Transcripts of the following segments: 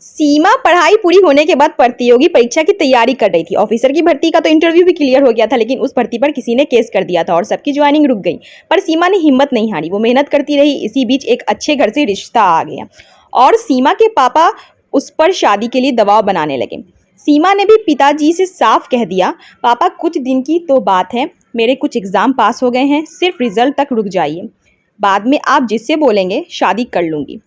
सीमा पढ़ाई पूरी होने के बाद प्रतियोगी परीक्षा की तैयारी कर रही थी। ऑफिसर की भर्ती का तो इंटरव्यू भी क्लियर हो गया था, लेकिन उस भर्ती पर किसी ने केस कर दिया था और सबकी ज्वाइनिंग रुक गई। पर सीमा ने हिम्मत नहीं हारी, वो मेहनत करती रही। इसी बीच एक अच्छे घर से रिश्ता आ गया और सीमा के पापा उस पर शादी के लिए दबाव बनाने लगे। सीमा ने भी पिताजी से साफ कह दिया, पापा कुछ दिन की तो बात है, मेरे कुछ एग्जाम पास हो गए हैं, सिर्फ रिजल्ट तक रुक जाइए, बाद में आप जिससे बोलेंगे शादी कर लूँगी।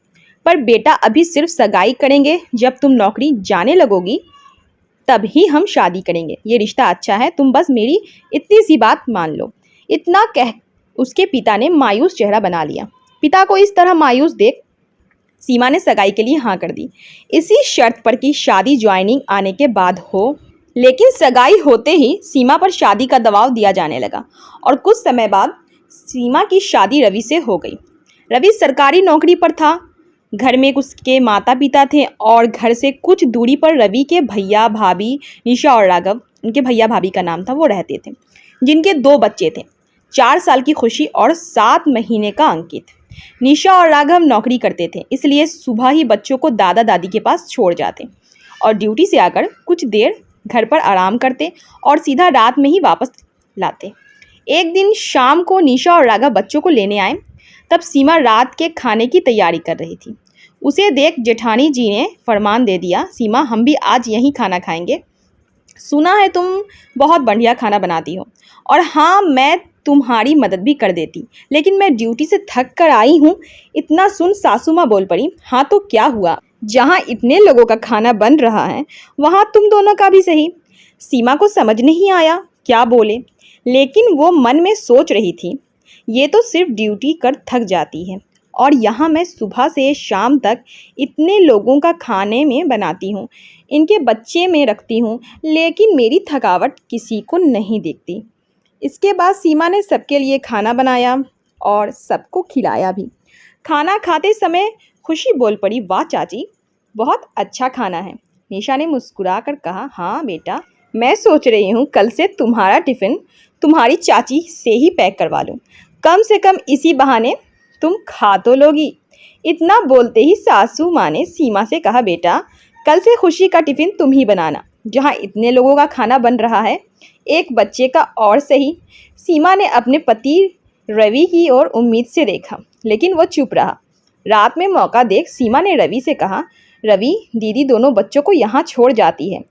पर बेटा अभी सिर्फ सगाई करेंगे, जब तुम नौकरी जाने लगोगी तब ही हम शादी करेंगे। ये रिश्ता अच्छा है, तुम बस मेरी इतनी सी बात मान लो। इतना कह उसके पिता ने मायूस चेहरा बना लिया। पिता को इस तरह मायूस देख सीमा ने सगाई के लिए हाँ कर दी, इसी शर्त पर कि शादी ज्वाइनिंग आने के बाद हो। लेकिन सगाई होते ही सीमा पर शादी का दबाव दिया जाने लगा और कुछ समय बाद सीमा की शादी रवि से हो गई। रवि सरकारी नौकरी पर था। घर में उसके माता पिता थे और घर से कुछ दूरी पर रवि के भैया भाभी निशा और राघव, उनके भैया भाभी का नाम था, वो रहते थे, जिनके 2 बच्चे थे, 4 साल की खुशी और 7 महीने का अंकित। निशा और राघव नौकरी करते थे, इसलिए सुबह ही बच्चों को दादा दादी के पास छोड़ जाते और ड्यूटी से आकर कुछ देर घर पर आराम करते और सीधा रात में ही वापस लाते। एक दिन शाम को निशा और राघव बच्चों को लेने आए, तब सीमा रात के खाने की तैयारी कर रही थी। उसे देख जेठानी जी ने फरमान दे दिया, सीमा हम भी आज यहीं खाना खाएंगे, सुना है तुम बहुत बढ़िया खाना बनाती हो, और हाँ मैं तुम्हारी मदद भी कर देती, लेकिन मैं ड्यूटी से थक कर आई हूँ। इतना सुन सासू माँ बोल पड़ी, हाँ तो क्या हुआ, जहाँ इतने लोगों का खाना बन रहा है वहाँ तुम दोनों का भी सही। सीमा को समझ नहीं आया क्या बोले, लेकिन वो मन में सोच रही थी, ये तो सिर्फ ड्यूटी कर थक जाती है और यहाँ मैं सुबह से शाम तक इतने लोगों का खाने में बनाती हूँ, इनके बच्चे में रखती हूँ, लेकिन मेरी थकावट किसी को नहीं दिखती। इसके बाद सीमा ने सबके लिए खाना बनाया और सबको खिलाया भी। खाना खाते समय खुशी बोल पड़ी, वाह चाची बहुत अच्छा खाना है। निशा ने मुस्कुरा कर कहा, हाँ बेटा मैं सोच रही हूँ कल से तुम्हारा टिफ़िन तुम्हारी चाची से ही पैक करवा लूँ, कम से कम इसी बहाने तुम खा तो लोगी। इतना बोलते ही सासू माँ ने सीमा से कहा, बेटा कल से खुशी का टिफ़िन तुम ही बनाना, जहाँ इतने लोगों का खाना बन रहा है, एक बच्चे का और सही। सीमा ने अपने पति रवि की ओर उम्मीद से देखा, लेकिन वो चुप रहा। रात में मौका देख सीमा ने रवि से कहा, रवि दीदी दोनों बच्चों को यहाँ छोड़ जाती है,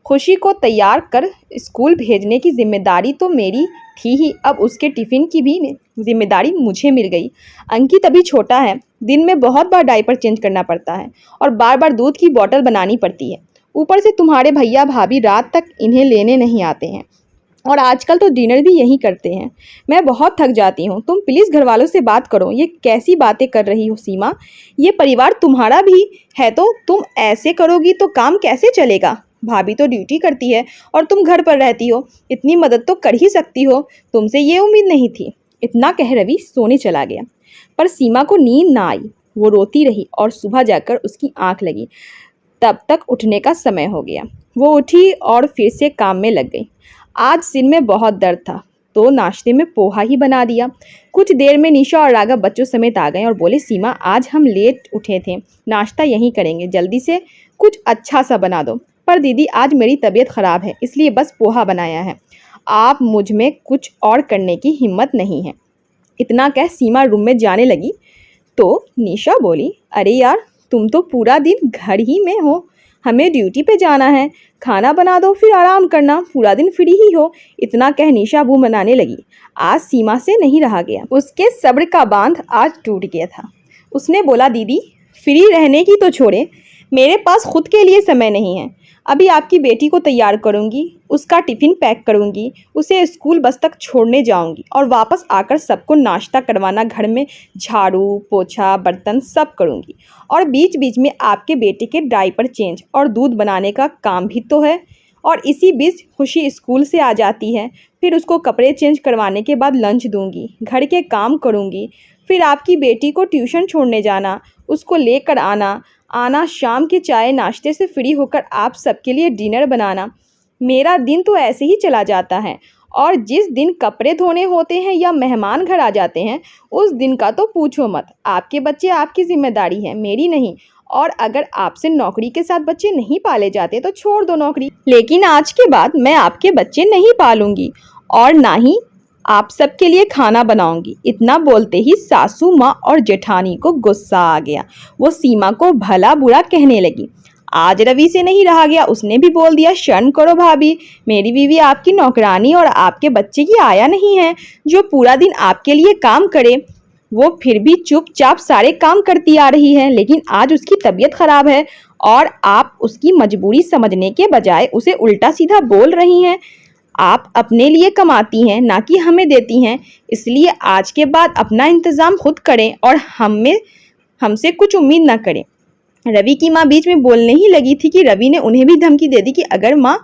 खुशी को तैयार कर स्कूल भेजने की जिम्मेदारी तो मेरी थी ही, अब उसके टिफ़िन की भी जिम्मेदारी मुझे मिल गई। अंकित अभी छोटा है, दिन में बहुत बार डायपर चेंज करना पड़ता है और बार बार दूध की बोतल बनानी पड़ती है, ऊपर से तुम्हारे भैया भाभी रात तक इन्हें लेने नहीं आते हैं और आजकल तो डिनर भी यहीं करते हैं। मैं बहुत थक जाती हूँ, तुम प्लीज़ घर वालों से बात करो। ये कैसी बातें कर रही हो सीमा, ये परिवार तुम्हारा भी है, तो तुम ऐसे करोगी तो काम कैसे चलेगा। भाभी तो ड्यूटी करती है और तुम घर पर रहती हो, इतनी मदद तो कर ही सकती हो, तुमसे ये उम्मीद नहीं थी। इतना कह रवि सोने चला गया, पर सीमा को नींद ना आई, वो रोती रही और सुबह जाकर उसकी आंख लगी। तब तक उठने का समय हो गया। वो उठी और फिर से काम में लग गई। आज सिर में बहुत दर्द था तो नाश्ते में पोहा ही बना दिया। कुछ देर में निशा और राघव बच्चों समेत आ गए और बोले, सीमा आज हम लेट उठे थे, नाश्ता यहीं करेंगे, जल्दी से कुछ अच्छा सा बना दो। पर दीदी आज मेरी तबीयत ख़राब है, इसलिए बस पोहा बनाया है, आप मुझ में कुछ और करने की हिम्मत नहीं है। इतना कह सीमा रूम में जाने लगी तो निशा बोली, अरे यार तुम तो पूरा दिन घर ही में हो, हमें ड्यूटी पे जाना है, खाना बना दो फिर आराम करना, पूरा दिन फ्री ही हो। इतना कह निशा मुँह बनाने लगी। आज सीमा से नहीं रहा गया, उसके सब्र का बांध आज टूट गया था। उसने बोला, दीदी फ्री रहने की तो छोड़े, मेरे पास खुद के लिए समय नहीं है। अभी आपकी बेटी को तैयार करूंगी, उसका टिफ़िन पैक करूंगी, उसे स्कूल बस तक छोड़ने जाऊंगी और वापस आकर सबको नाश्ता करवाना, घर में झाड़ू पोछा बर्तन सब करूंगी, और बीच बीच में आपके बेटे के डायपर चेंज और दूध बनाने का काम भी तो है। और इसी बीच खुशी स्कूल से आ जाती है, फिर उसको कपड़े चेंज करवाने के बाद लंच दूंगी, घर के काम करूंगी, फिर आपकी बेटी को ट्यूशन छोड़ने जाना, उसको लेकर आना, शाम के चाय नाश्ते से फ्री होकर आप सबके लिए डिनर बनाना। मेरा दिन तो ऐसे ही चला जाता है, और जिस दिन कपड़े धोने होते हैं या मेहमान घर आ जाते हैं, उस दिन का तो पूछो मत। आपके बच्चे आपकी जिम्मेदारी है, मेरी नहीं, और अगर आपसे नौकरी के साथ बच्चे नहीं पाले जाते तो छोड़ दो नौकरी, लेकिन आज के बाद मैं आपके बच्चे नहीं पालूंगी और ना ही आप सबके लिए खाना बनाऊंगी। इतना बोलते ही सासू माँ और जेठानी को गुस्सा आ गया। वो सीमा को भला बुरा कहने लगी। आज रवि से नहीं रहा गया, उसने भी बोल दिया, शर्म करो भाभी, मेरी बीवी आपकी नौकरानी और आपके बच्चे की आया नहीं है जो पूरा दिन आपके लिए काम करे। वो फिर भी चुपचाप सारे काम करती आ रही है, लेकिन आज उसकी तबीयत खराब है और आप उसकी मजबूरी समझने के बजाय उसे उल्टा सीधा बोल रही हैं। आप अपने लिए कमाती हैं, ना कि हमें देती हैं, इसलिए आज के बाद अपना इंतज़ाम खुद करें और हमसे कुछ उम्मीद ना करें। रवि की माँ बीच में बोलने ही लगी थी कि रवि ने उन्हें भी धमकी दे दी कि अगर माँ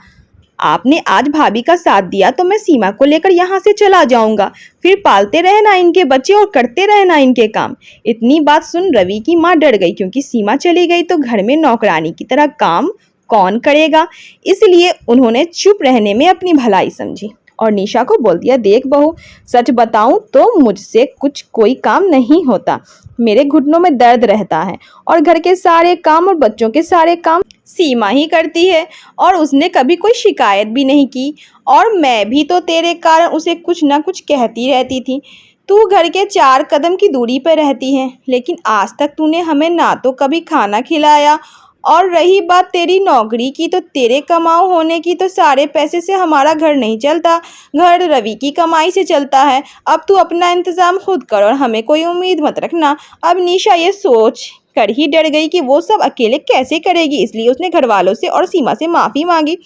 आपने आज भाभी का साथ दिया तो मैं सीमा को लेकर यहाँ से चला जाऊंगा, फिर पालते रहना इनके बच्चे और करते रहना इनके काम। इतनी बात सुन रवि की माँ डर गई, क्योंकि सीमा चली गई तो घर में नौकरानी की तरह काम कौन करेगा। इसलिए उन्होंने चुप रहने में अपनी भलाई समझी और निशा को बोल दिया, देख बहू, सच बताऊं तो मुझसे कोई काम नहीं होता। मेरे घुटनों में दर्द रहता है और घर के सारे काम और बच्चों के सारे काम सीमा ही करती है और उसने कभी कोई शिकायत भी नहीं की। और मैं भी तो तेरे कारण उसे कुछ ना कुछ कहती रहती थी। तू घर के 4 कदम की दूरी पर रहती है, लेकिन आज तक तूने हमें ना तो कभी खाना खिलाया, और रही बात तेरी नौकरी की, तो तेरे कमाऊ होने की तो सारे पैसे से हमारा घर नहीं चलता, घर रवि की कमाई से चलता है। अब तू अपना इंतज़ाम खुद कर और हमें कोई उम्मीद मत रखना। अब निशा ये सोच कर ही डर गई कि वो सब अकेले कैसे करेगी, इसलिए उसने घर वालों से और सीमा से माफ़ी मांगी।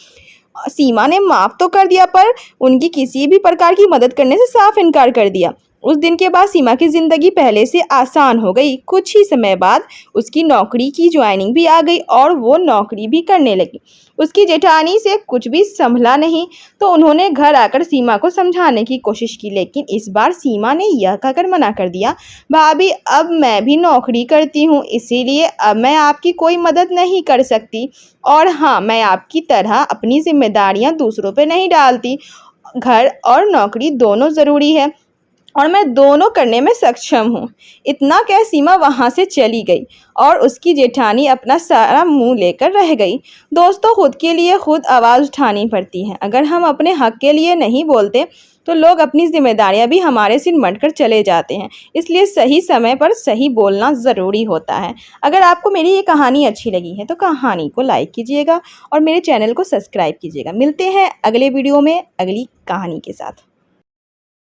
सीमा ने माफ़ तो कर दिया, पर उनकी किसी भी प्रकार की मदद करने से साफ इनकार कर दिया। उस दिन के बाद सीमा की ज़िंदगी पहले से आसान हो गई। कुछ ही समय बाद उसकी नौकरी की ज्वाइनिंग भी आ गई और वो नौकरी भी करने लगी। उसकी जेठानी से कुछ भी संभला नहीं, तो उन्होंने घर आकर सीमा को समझाने की कोशिश की, लेकिन इस बार सीमा ने यह कहकर मना कर दिया, भाभी अब मैं भी नौकरी करती हूँ, इसीलिए अब मैं आपकी कोई मदद नहीं कर सकती। और हाँ, मैं आपकी तरह अपनी जिम्मेदारियाँ दूसरों पर नहीं डालती। घर और नौकरी दोनों ज़रूरी है और मैं दोनों करने में सक्षम हूँ। इतना कह सीमा वहाँ से चली गई और उसकी जेठानी अपना सारा मुंह लेकर रह गई। दोस्तों, खुद के लिए खुद आवाज़ उठानी पड़ती है। अगर हम अपने हक के लिए नहीं बोलते तो लोग अपनी जिम्मेदारियां भी हमारे सिर मढ़कर चले जाते हैं। इसलिए सही समय पर सही बोलना ज़रूरी होता है। अगर आपको मेरी ये कहानी अच्छी लगी है तो कहानी को लाइक कीजिएगा और मेरे चैनल को सब्सक्राइब कीजिएगा। मिलते हैं अगले वीडियो में अगली कहानी के साथ।